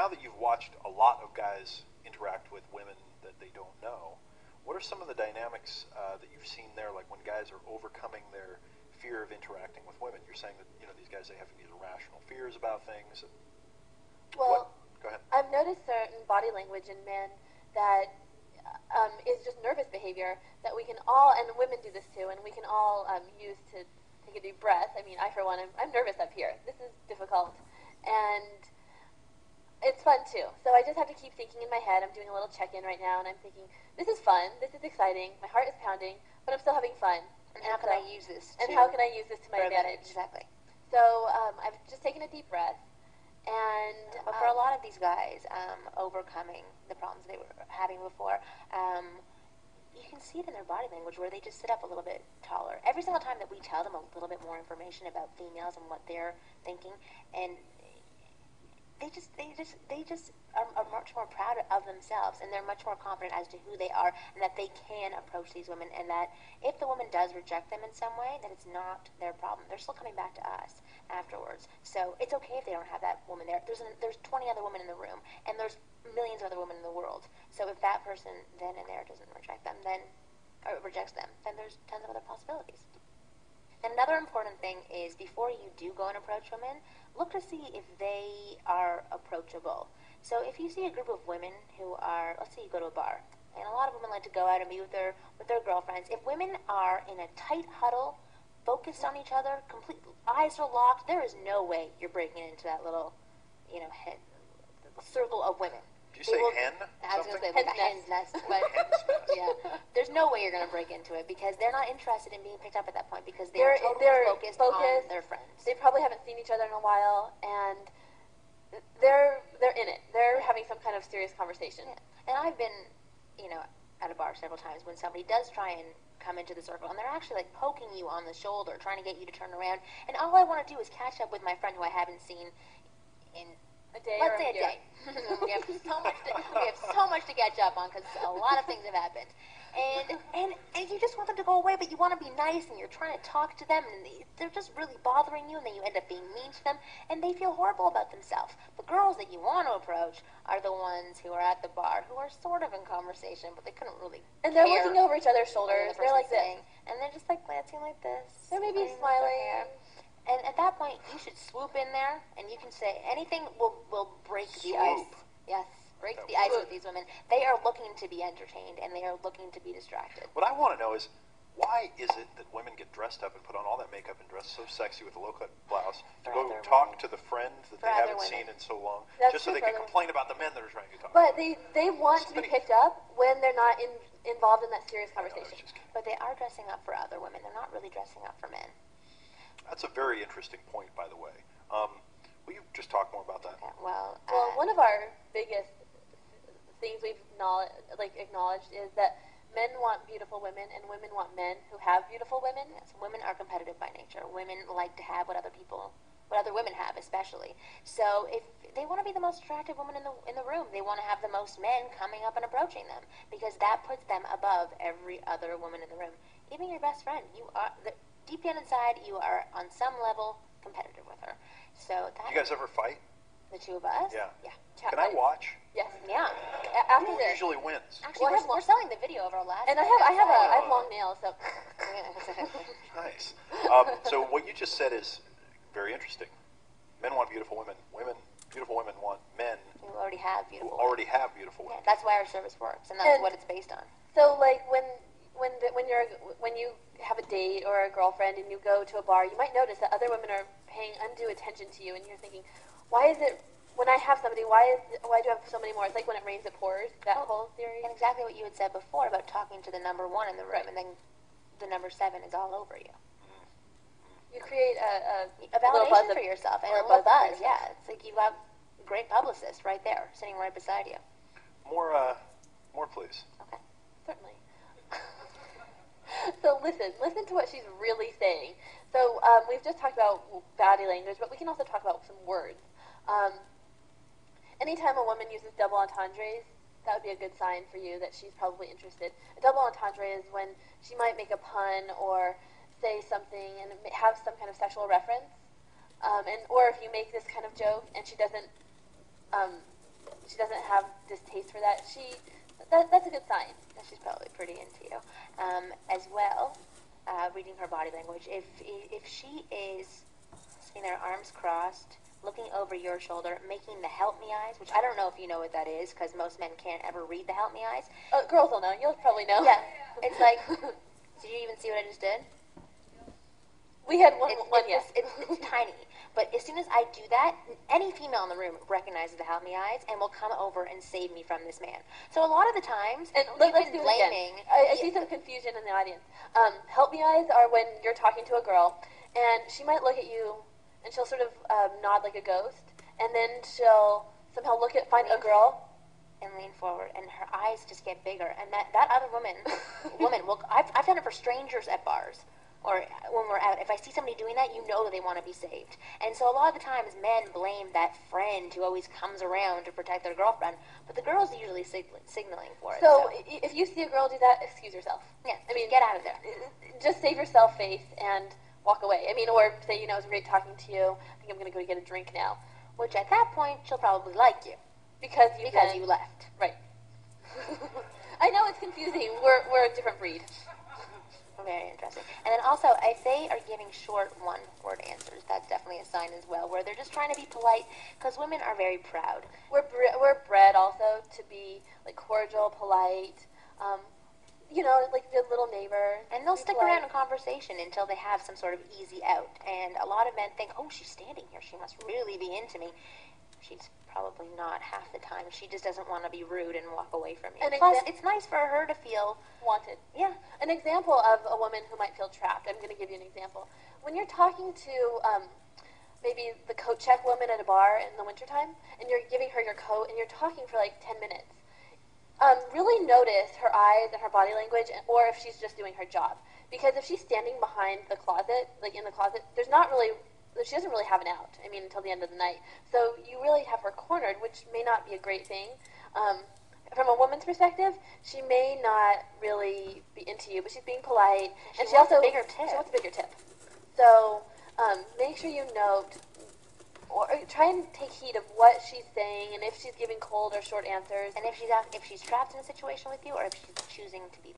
now that you've watched a lot of guys interact with women that they don't know, what are some of the dynamics that you've seen there, like when guys are overcoming their fear of interacting with women? You're saying that these guys, they have these irrational fears about things. Well, go ahead. I've noticed certain body language in men that is just nervous behavior that we can all, and women do this too, and we can all use to take a deep breath. I mean, I for one, I'm nervous up here. This is difficult, and it's fun too. So I just have to keep thinking in my head. I'm doing a little check-in right now, and I'm thinking, this is fun, this is exciting, my heart is pounding, but I'm still having fun. And how can I use this? And how can I use this to my advantage? Exactly. So I've just taken a deep breath, and but for a lot of these guys, overcoming the problems they were having before, you can see it in their body language where they just sit up a little bit taller. Every single time that we tell them a little bit more information about females and what they're thinking, and they just are much more proud of themselves, and they're much more confident as to who they are, and that they can approach these women, and that if the woman does reject them in some way, that it's not their problem. They're still coming back to us afterwards. So it's okay if they don't have that woman there. There's 20 other women in the room, and there's millions of other women in the world. So if that person then and there doesn't reject them, or rejects them, then there's tons of other possibilities. And another important thing is, before you do go and approach women, look to see if they are approachable. So if you see a group of women who are, let's say you go to a bar, and a lot of women like to go out and be with their girlfriends. If women are in a tight huddle, focused on each other, eyes are locked, there is no way you're breaking into that little, circle of women. Do you say hen? I was going to say like a hen's nest, but yeah, there's no way you're going to break into it because they're not interested in being picked up at that point because they're totally focused on their friends. They probably haven't seen each other in a while, and they're in it. They're having some kind of serious conversation. Yeah. And I've been, at a bar several times when somebody does try and come into the circle, and they're actually like poking you on the shoulder, trying to get you to turn around, and all I want to do is catch up with my friend who I haven't seen in a day. Let's say a day. we have so much to catch up on because a lot of things have happened. And you just want them to go away, but you want to be nice, and you're trying to talk to them, and they're just really bothering you, and then you end up being mean to them, and they feel horrible about themselves. The girls that you want to approach are the ones who are at the bar, who are sort of in conversation, but they couldn't really And they're looking over each other's shoulders. They're like this. And they're just like glancing like this. They're maybe smiling. And at that point, you should swoop in there, and you can say anything will break the ice. Yes, break the ice with these women. They are looking to be entertained, and they are looking to be distracted. What I want to know is, why is it that women get dressed up and put on all that makeup and dress so sexy with a low-cut blouse to go talk to the friend that they haven't seen in so long, just so they can complain about the men that are trying to talk? But they want to be picked up when they're not involved in that serious conversation. But they are dressing up for other women. They're not really dressing up for men. That's a very interesting point, by the way. Will you just talk more about that? Okay, well, one of our biggest things we've acknowledged is that men want beautiful women and women want men who have beautiful women. Yes, women are competitive by nature. Women like to have what other women have, especially. So if they want to be the most attractive woman in the room, they want to have the most men coming up and approaching them because that puts them above every other woman in the room. Even your best friend, deep down inside, you are on some level competitive with her. So you guys ever fight? The two of us? Yeah. Yeah. Can I watch? Yes. Yeah. Who usually wins? Actually, we're selling the video of our last. And I have long nails, so. Nice. So what you just said is very interesting. Men want beautiful women. Beautiful women want men who already have beautiful women. Yeah, that's why our service works, and that's what it's based on. So, like when you have a date or a girlfriend and you go to a bar, you might notice that other women are paying undue attention to you, and you're thinking, why is it when I have somebody, why do I have so many more? It's like when it rains, it pours. That whole theory. And exactly what you had said before about talking to the number one in the room, and then the number 7 is all over you. You create a validation for yourself, and a little buzz. Yeah, it's like you have a great publicist right there, sitting right beside you. More, please. Okay, certainly. So listen to what she's really saying. So we've just talked about body language, but we can also talk about some words. Anytime a woman uses double entendres, that would be a good sign for you that she's probably interested. A double entendre is when she might make a pun or say something and have some kind of sexual reference, or if you make this kind of joke and she doesn't doesn't have distaste for that, that's a good sign. She's probably pretty into you. As well, reading her body language. If she is sitting there, arms crossed, looking over your shoulder, making the help me eyes, which I don't know if you know what that is, because most men can't ever read the help me eyes. Girls will know. You'll probably know. Yeah, it's like, did you even see what I just did? We had one. It's tiny. But as soon as I do that, any female in the room recognizes the help me eyes and will come over and save me from this man. So a lot of the times, and we've let's been do it blaming. again. I see some confusion in the audience. Help me eyes are when you're talking to a girl, and she might look at you, and she'll sort of nod like a ghost, and then she'll somehow find a girl. And lean forward, and her eyes just get bigger. And that other woman, I've done it for strangers at bars. Or when we're out, if I see somebody doing that, you know that they want to be saved. And so a lot of the times men blame that friend who always comes around to protect their girlfriend, but the girl's usually signaling for it. So if you see a girl do that, excuse yourself. Yeah, I mean, get out of there. Just save yourself face and walk away. I mean, or say, it was great talking to you. I think I'm going to go get a drink now. Which at that point, she'll probably like you. Because you left. Right. I know it's confusing. We're a different breed. Very interesting. And then also, if they are giving short one-word answers, that's definitely a sign as well, where they're just trying to be polite, because women are very proud. We're bred also to be like cordial, polite, like your little neighbor. And they'll stick around in conversation until they have some sort of easy out. And a lot of men think, oh, she's standing here, she must really be into me. She's probably not half the time. She just doesn't want to be rude and walk away from you. Plus, it's nice for her to feel wanted. Yeah. An example of a woman who might feel trapped. I'm going to give you an example. When you're talking to maybe the coat check woman at a bar in the wintertime, and you're giving her your coat, and you're talking for like 10 minutes, really notice her eyes and her body language, or if she's just doing her job. Because if she's standing behind the closet, like in the closet, she doesn't really have an out, until the end of the night. So you really have her cornered, which may not be a great thing. From a woman's perspective, she may not really be into you, but she's being polite. She wants a bigger tip. So make sure you note, or try and take heed of what she's saying, and if she's giving cold or short answers. And if she's trapped in a situation with you, or if she's choosing to be